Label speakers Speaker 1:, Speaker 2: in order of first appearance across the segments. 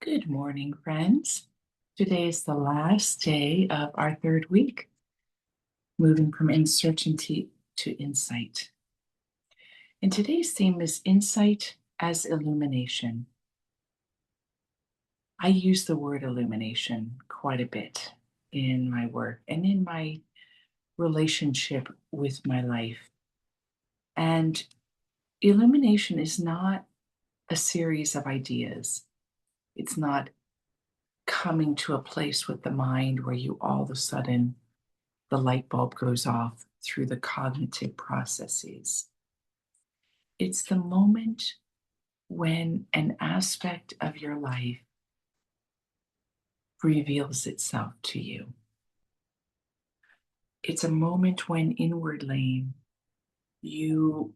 Speaker 1: Good morning, friends. Today is the last day of our third week, moving from uncertainty to insight. And today's theme is insight as illumination. I use the word illumination quite a bit in my work and in my relationship with my life. And illumination is not a series of ideas, it's not coming to a place with the mind where you all of a sudden the light bulb goes off through the cognitive processes. It's the moment when an aspect of your life reveals itself to you. It's a moment when inwardly you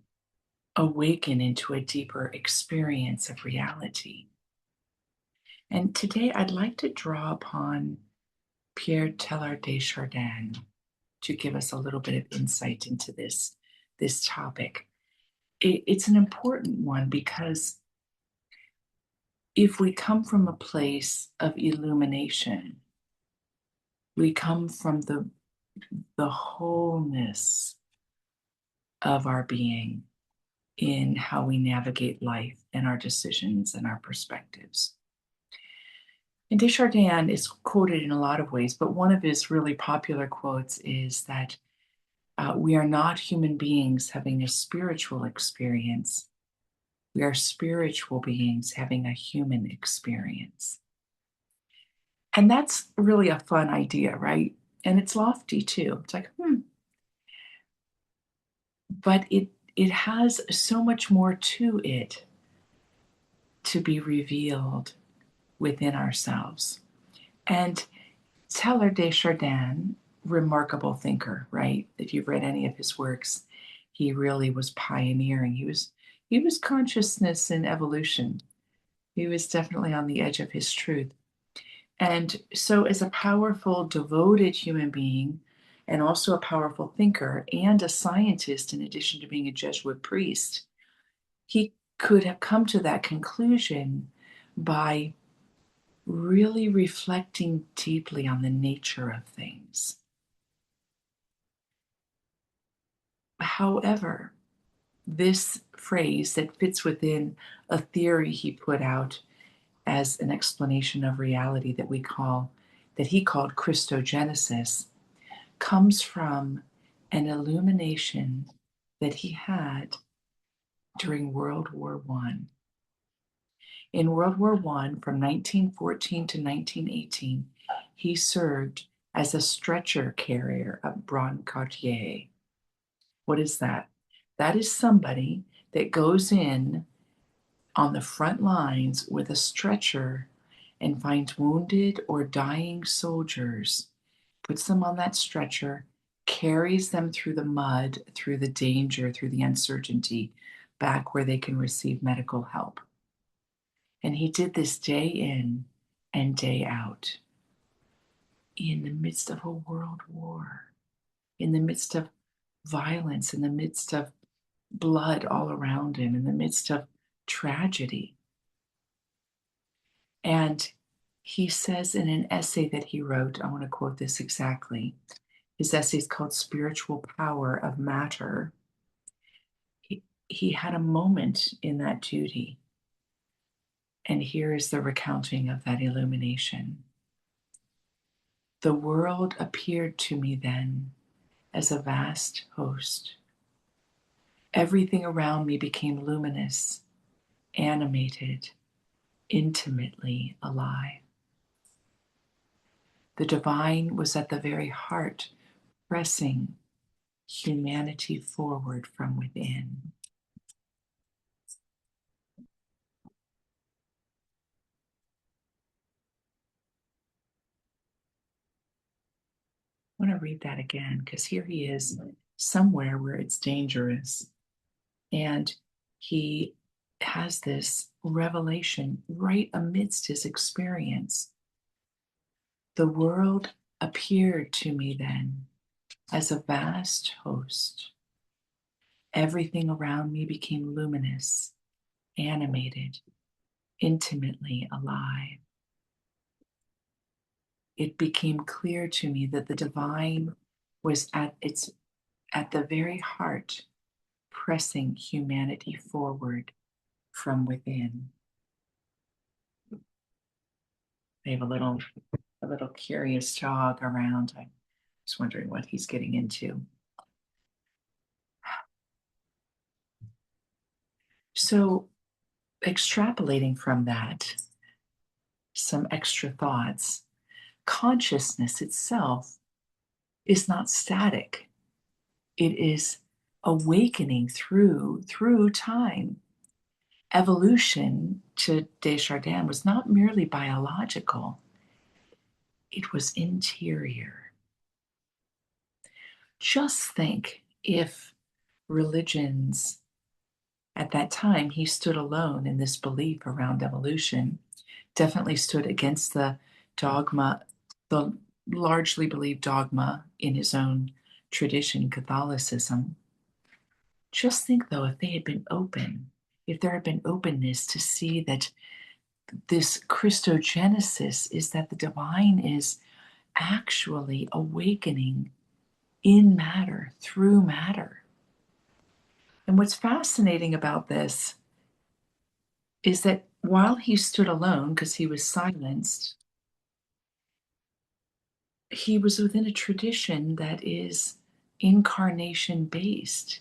Speaker 1: awaken into a deeper experience of reality. And today I'd like to draw upon Pierre Teilhard de Chardin to give us a little bit of insight into this topic. It's an important one because if we come from a place of illumination, we come from the wholeness of our being in how we navigate life and our decisions and our perspectives. And Desjardins is quoted in a lot of ways, but one of his really popular quotes is that we are not human beings having a spiritual experience. We are spiritual beings having a human experience. And that's really a fun idea, right? And it's lofty too. It's like, but it has so much more to it to be revealed within ourselves. And Teilhard de Chardin, remarkable thinker, right? If you've read any of his works, he really was pioneering. He was consciousness and evolution. He was definitely on the edge of his truth. And so, as a powerful, devoted human being, and also a powerful thinker and a scientist, in addition to being a Jesuit priest, he could have come to that conclusion by really reflecting deeply on the nature of things. However, this phrase that fits within a theory he put out as an explanation of reality that he called Christogenesis comes from an illumination that he had during World War One. In World War One, from 1914 to 1918, he served as a stretcher carrier of brancardier. What is that? That is somebody that goes in on the front lines with a stretcher and finds wounded or dying soldiers, puts them on that stretcher, carries them through the mud, through the danger, through the uncertainty, back where they can receive medical help. And he did this day in and day out in the midst of a world war, in the midst of violence, in the midst of blood all around him, in the midst of tragedy. And he says in an essay that he wrote, I want to quote this exactly. His essay is called Spiritual Power of Matter. He had a moment in that duty. And here is the recounting of that illumination. The world appeared to me then as a vast host. Everything around me became luminous, animated, intimately alive. The divine was at the very heart, pressing humanity forward from within. I want to read that again because here he is somewhere where it's dangerous. And he has this revelation right amidst his experience. The world appeared to me then as a vast host. Everything around me became luminous, animated, intimately alive. it became clear to me that the divine was at the very heart, pressing humanity forward from within. I have a little curious dog around. I was wondering what he's getting into. So, extrapolating from that, some extra thoughts. Consciousness itself is not static. It is awakening through time. Evolution, to Desjardins, was not merely biological, it was interior. Just think if religions at that time, he stood alone in this belief around evolution, definitely stood against the dogma, the largely believed dogma in his own tradition, Catholicism. Just think, though, if they had been open, if there had been openness to see that this Christogenesis is that the divine is actually awakening in matter, through matter. And what's fascinating about this is that while he stood alone because he was silenced, he was within a tradition that is incarnation based.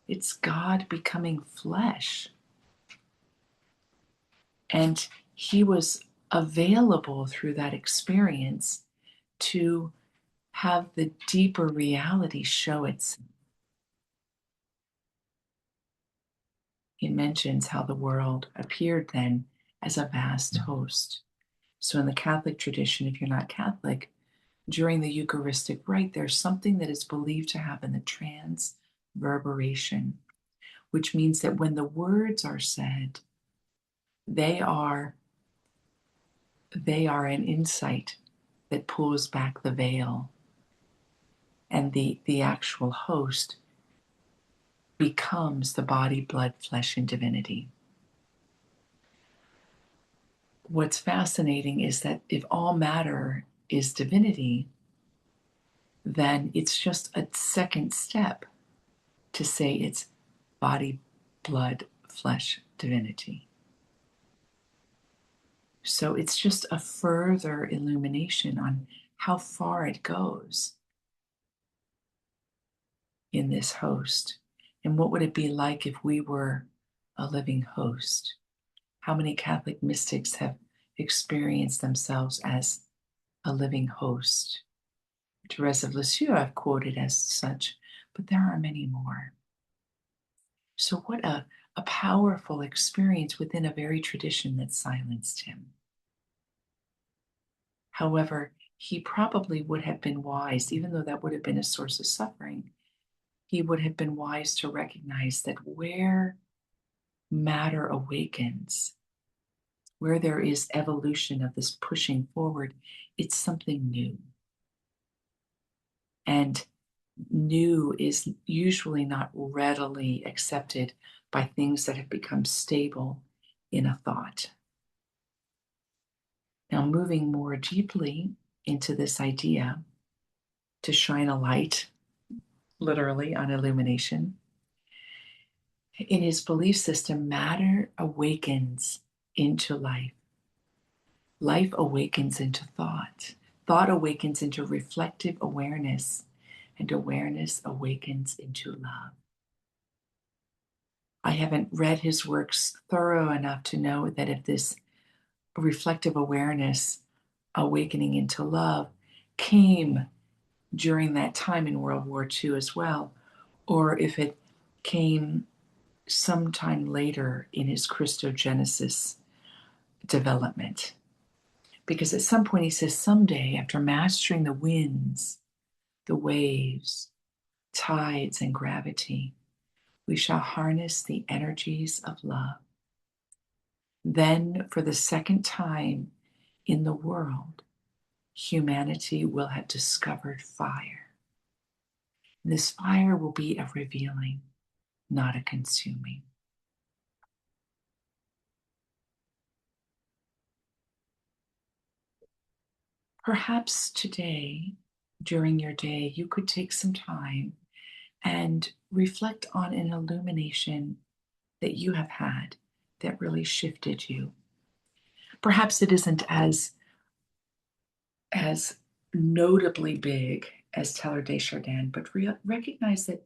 Speaker 1: It's God becoming flesh. And he was available through that experience to have the deeper reality show itself. He mentions how the world appeared then as a vast host. So, in the Catholic tradition, if you're not Catholic, during the Eucharistic rite, there's something that is believed to happen, the transverberation, which means that when the words are said, they are an insight that pulls back the veil, and the actual host becomes the body, blood, flesh, and divinity. What's fascinating is that if all matter is divinity, then it's just a second step to say it's body, blood, flesh, divinity. So it's just a further illumination on how far it goes in this host. And what would it be like if we were a living host? How many Catholic mystics have experienced themselves as a living host? Therese of Lisieux I've quoted as such, but there are many more. So what a powerful experience within a very tradition that silenced him. However, he probably would have been wise, even though that would have been a source of suffering, he would have been wise to recognize that where matter awakens, where there is evolution of this pushing forward, it's something new. And new is usually not readily accepted by things that have become stable in a thought. Now, moving more deeply into this idea to shine a light, literally, on illumination, in his belief system, matter awakens into life. Life awakens into thought. Thought awakens into reflective awareness, and awareness awakens into love. I haven't read his works thorough enough to know that if this reflective awareness awakening into love came during that time in World War II as well, or if it came sometime later in his Christogenesis development. Because at some point he says, someday, after mastering the winds, the waves, tides, and gravity, we shall harness the energies of love. Then, for the second time in the world, humanity will have discovered fire. This fire will be a revealing, not a consuming. Perhaps today, during your day, you could take some time and reflect on an illumination that you have had that really shifted you. Perhaps it isn't as notably big as Teilhard de Chardin, but recognize that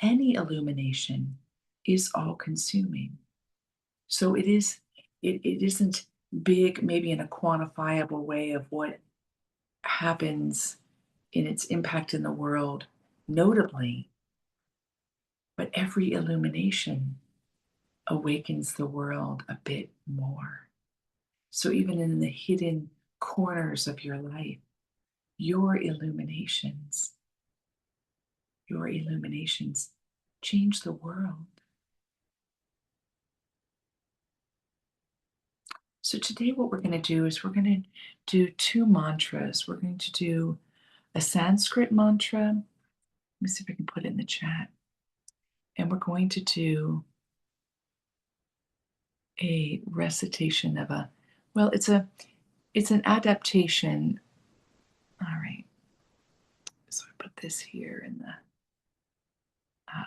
Speaker 1: any illumination is all consuming. So it isn't big, maybe in a quantifiable way of what happens in its impact in the world, notably, but every illumination awakens the world a bit more. So even in the hidden corners of your life, your illuminations, your illuminations change the world. So today what we're going to do is we're going to do two mantras. We're going to do a Sanskrit mantra. Let me see if I can put it in the chat. And we're going to do a recitation of well, it's an adaptation. All right. So I put this here in the uh,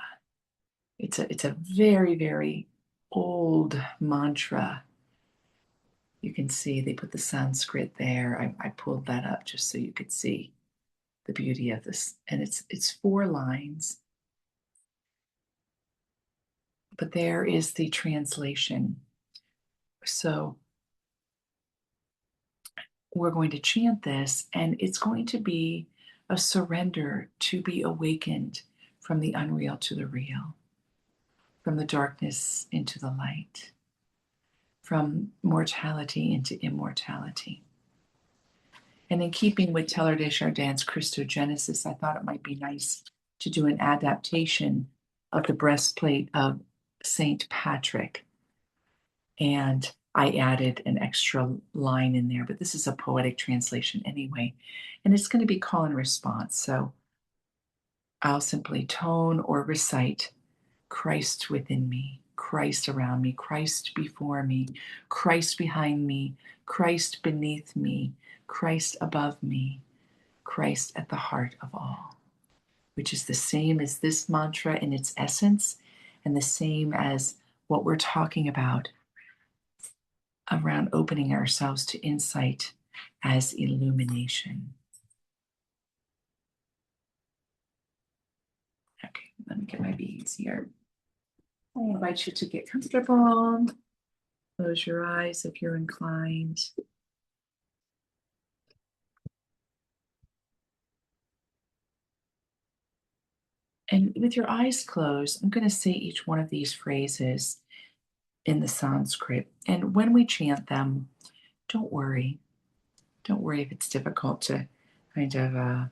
Speaker 1: it's a very, very old mantra. You can see they put the Sanskrit there. I pulled that up just so you could see the beauty of this. And it's 4 lines, but there is the translation. So we're going to chant this, and it's going to be a surrender to be awakened from the unreal to the real, from the darkness into the light, from mortality into immortality. And in keeping with Teilhard de Chardin's Christogenesis, I thought it might be nice to do an adaptation of the breastplate of Saint Patrick. And I added an extra line in there, but this is a poetic translation anyway. And it's going to be call and response. So I'll simply tone or recite Christ within me, Christ around me, Christ before me, Christ behind me, Christ beneath me, Christ above me, Christ at the heart of all, which is the same as this mantra in its essence and the same as what we're talking about around opening ourselves to insight as illumination. Okay, let me get my beads here. I invite you to get comfortable. Close your eyes if you're inclined. And with your eyes closed, I'm going to say each one of these phrases in the Sanskrit. And when we chant them, don't worry. Don't worry if it's difficult to kind of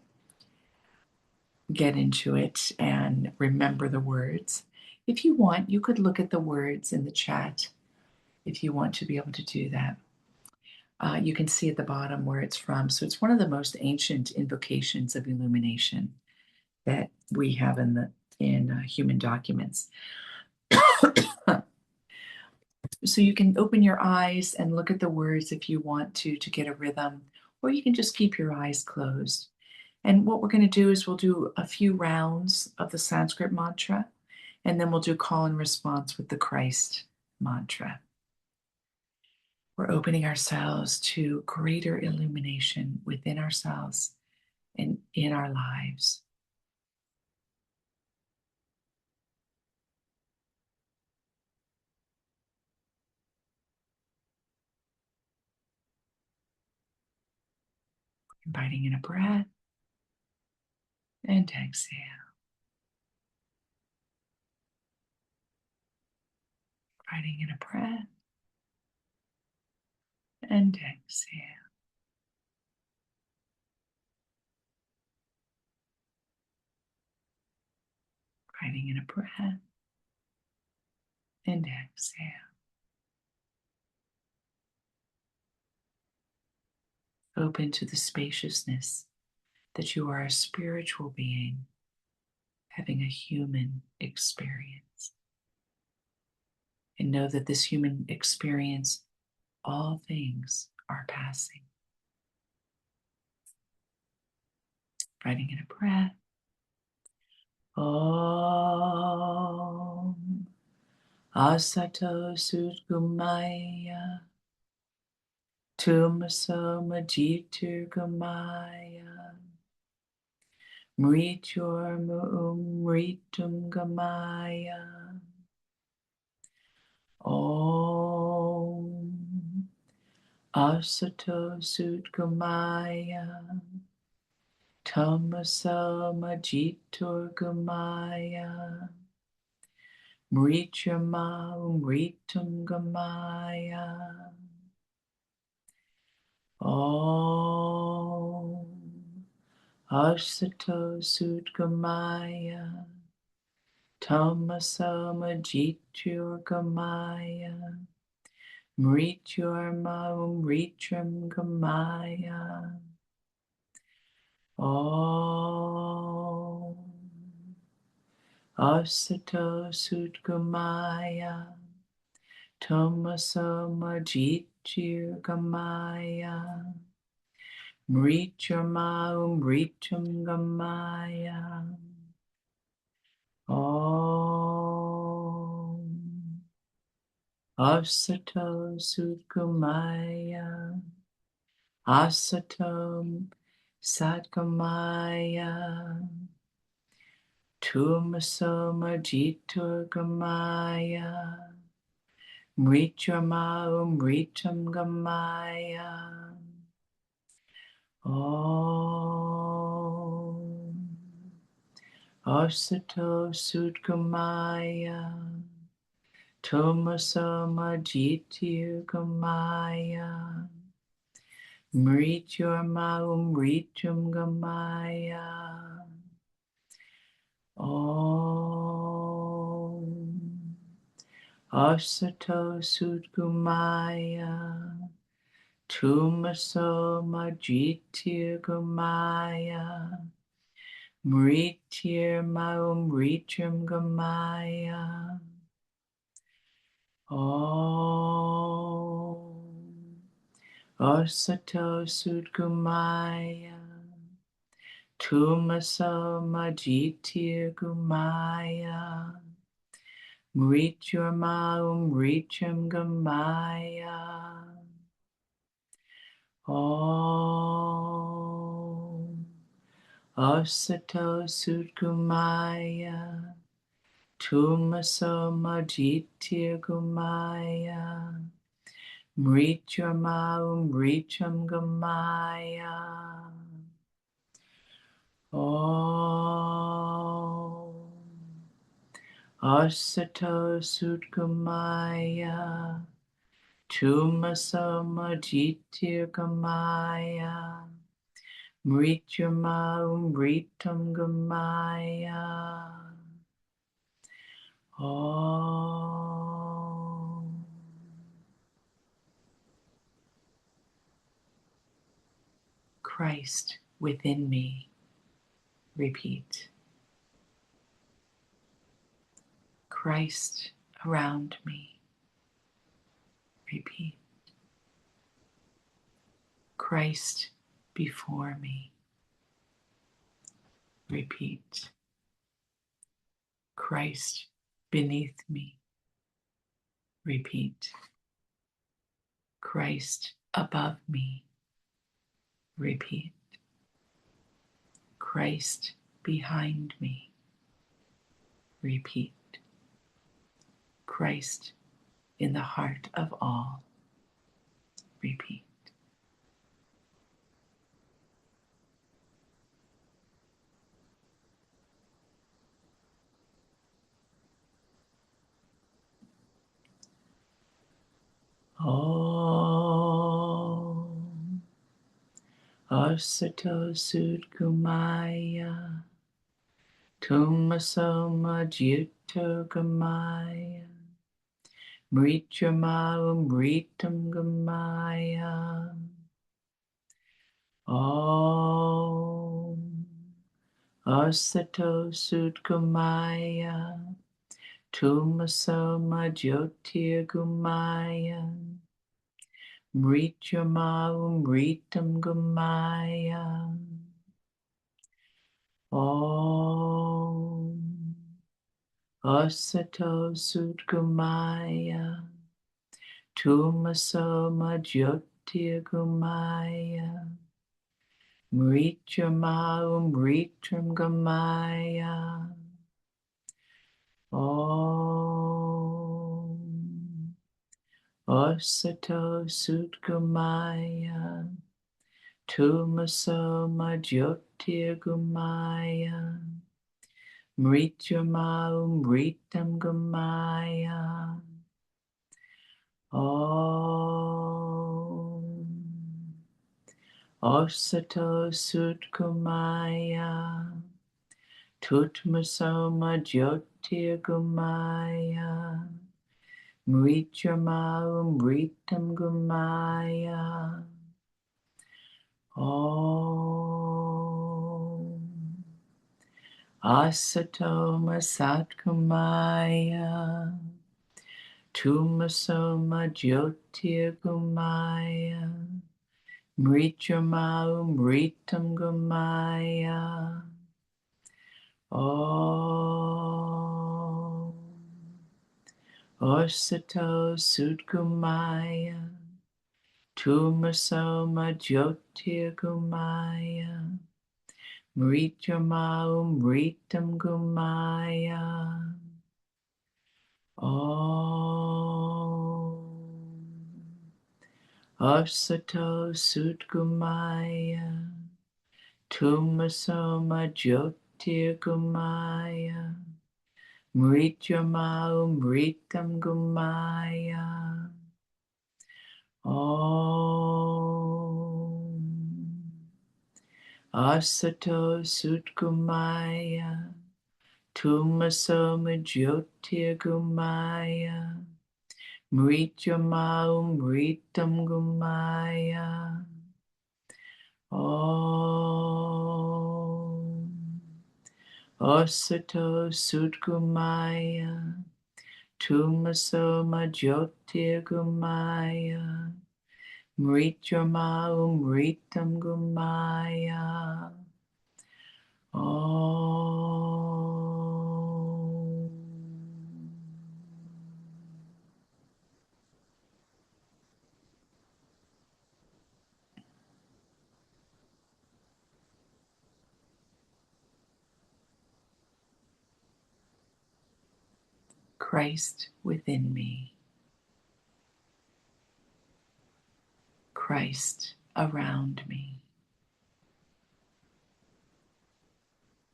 Speaker 1: get into it and remember the words. If you want, you could look at the words in the chat if you want to be able to do that. You can see at the bottom where it's from. So it's one of the most ancient invocations of illumination that we have in human documents. So you can open your eyes and look at the words if you want to get a rhythm, or you can just keep your eyes closed. And what we're going to do is we'll do a few rounds of the Sanskrit mantra, and then we'll do call and response with the Christ mantra. We're opening ourselves to greater illumination within ourselves and in our lives. Inviting in a breath and exhale. Inviting in a breath and exhale. Inviting in a breath and exhale. Open to the spaciousness that you are a spiritual being having a human experience. And know that this human experience, all things are passing. Writing in a breath. Om Asato Sudgumaya Tumasa Majitur Gamaya Mritur Mritum Gamaya Om Asato Sudgamaya Tamasa Majitur Gamaya Mrichama Mritum Gamaya Om Asato Sudgamaya Tamasa Majitur Gamaya Mrityurma Mritram Gamaya Om Asato Sudgamaya Tamasa Majitir Gamaya Mrityurma Mritram Gamaya Om Asato Sudgamaya Asatom Satgamaya Tumasoma Jitur Gamaya Mritrama Mritam Gamaya Om Asato Sudgamaya Tomasoma Jitir Gamaya Mrityurma Mrityum Gamaya Om Asato Sudgamaya Tumaso Majitir Gamaya Mrityurma Mrityum Gamaya Om Asato Sudgamaya Tumasa Majitir Gumaya Mrityurma Mrityam Gamaya Om Asato Sudgamaya Tumasa Majitir Gumaya Mrityurma Mrityam Gamaya Om Asato Sudgamaya Tumasa Majitir Gamaya Mrityurma Mritam Gamaya Om Christ within me. Repeat. Christ around me. Repeat. Christ before me. Repeat. Christ beneath me. Repeat. Christ above me. Repeat. Christ behind me. Repeat. Christ in the heart of all. Repeat. Om Asato Sudgamaya Tumasoma Jyuto Gamaya Mrityama Mritam Gamaya Om Asato Sudgamaya Tumasoma Jyotir Gamaya Mrityama Mritam Gamaya Asato Sudgamaya, Tumasoma Jyotirgamaya, Mrityama Umritram Gamaya. Om Asato Sudgamaya, Tumasoma Jyotirgamaya, Mrityama Umritam Gamaya. Om Asato Sudgamaya, Tutmasoma Jyotirgamaya, Mrityama Umritam Gamaya. Om Asatoma Satgamaya, Tumasoma Jyotirgamaya, Mrityama Umritam Gamaya. Om Asato Sudgamaya, Tumasoma Jyotirgamaya, Mrityama Umritam Gamaya. Om Asato Sudgamaya, Tumasoma Jyotirgamaya, Mrityama Umritam Gamaya. Om Asato Sudgamaya, Tumasoma Jyotirgamaya, Mrityama Umritam Gamaya. Om Asato Sudgamaya, Tumasoma Jyotirgamaya, Mrityama Umritam Gamaya. Om Christ within me, Christ around me,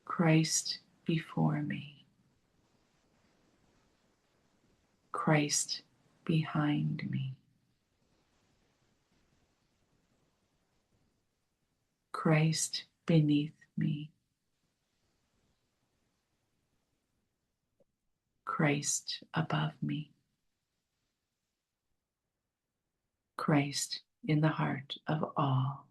Speaker 1: Christ before me, Christ behind me, Christ beneath me, Christ above me, Christ in the heart of all.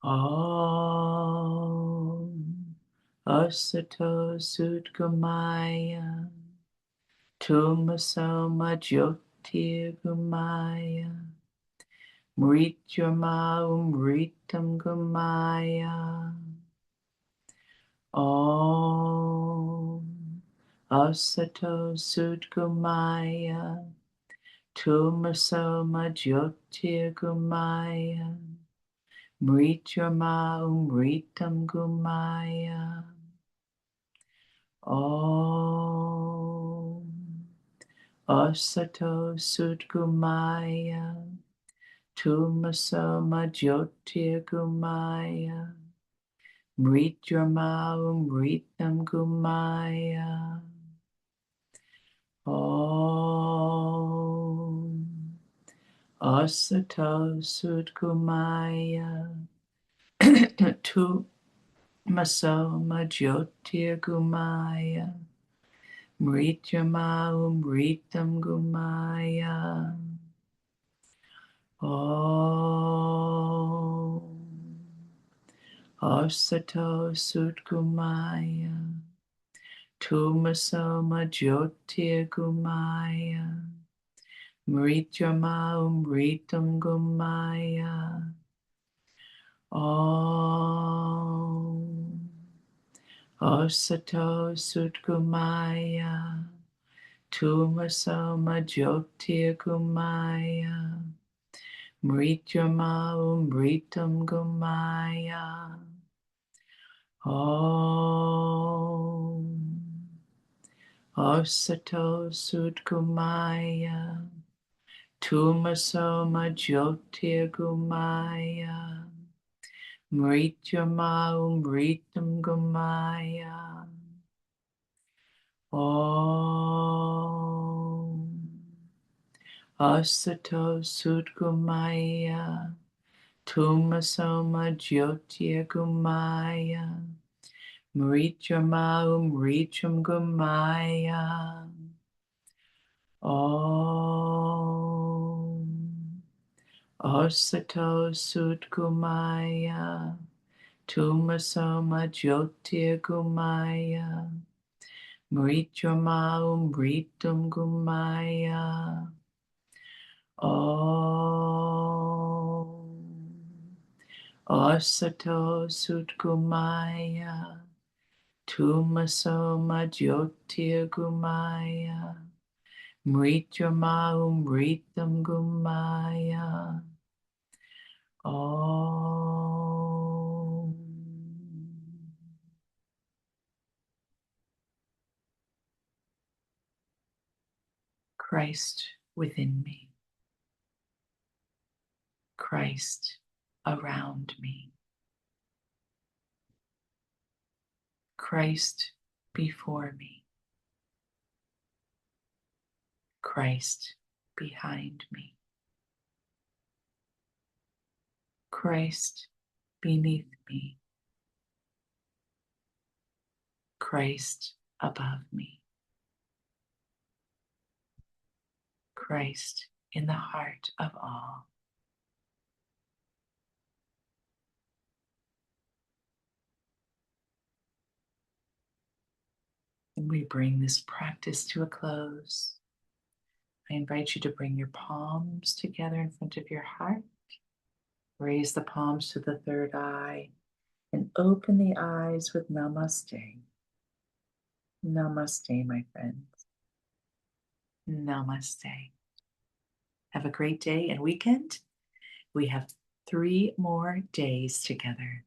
Speaker 1: Om Asato Sudgamaya, Tumasoma Jyotirgamaya, Mrityama Umritam Gamaya. Om Asato Sudgamaya, Tumasoma Jyotirgamaya, Mrityama Umritam Gamaya. Om Asato Sudgamaya, Tumasoma Jyotirgamaya, Mrityama Umritam Gamaya. Om Asato Sudgamaya, Tumasoma Jyotirgamaya, Mrityama Umritam Gamaya. Om Asato Sudgamaya, Tumasoma Jyotirgumaya Mrityama Umritam Gumaya Om Osato Sutgumaya Tumasoma Jyotirgumaya Mrityama Umritam Gumaya Om Osato Sudgumaya Tumasoma Jyotirgumaya Mrityama Umritam Gumaya Om Osato Sudgumaya Tumasoma Jyotirgumaya Mrityama Umritam Gumaya Om Osato Sudgumaya Tumasoma Jyotirgumaya Mrityama Umritam Gumaya Om Osato Sudgumaya Tumasoma Jyotirgumaya Mrityama Umritam Gumaya Om Christ within me, Christ around me, Christ before me, Christ behind me, Christ beneath me, Christ above me, Christ in the heart of all. And we bring this practice to a close. I invite you to bring your palms together in front of your heart. Raise the palms to the third eye and open the eyes with Namaste. Namaste, my friends. Namaste. Have a great day and weekend. We have 3 more days together.